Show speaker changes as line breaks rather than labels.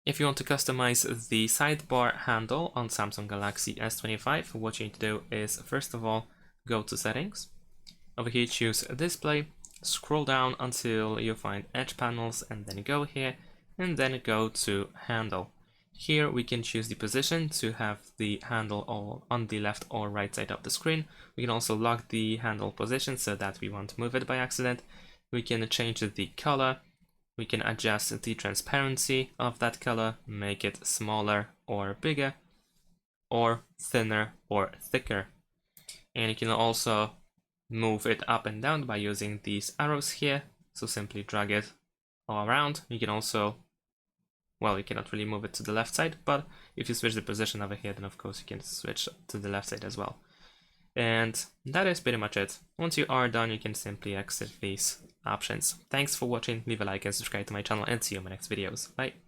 If you want to customize the sidebar handle on Samsung Galaxy S25, what you need to do is, first of all, go to Settings. Over here, choose Display, scroll down until you find Edge Panels, and then go here, and then go to Handle. Here we can choose the position to have the handle all on the left or right side of the screen. We can also lock the handle position so that we won't move it by accident. We can change the color. We can adjust the transparency of that color, make it smaller or bigger, or thinner or thicker. And you can also move it up and down by using these arrows here. So simply drag it all around. You can also, well, you cannot really move it to the left side, but if you switch the position over here, then of course you can switch to the left side as well. And that is pretty much it. Once you are done, you can simply exit these options. Thanks for watching, leave a like and subscribe to my channel, and see you in my next videos. Bye!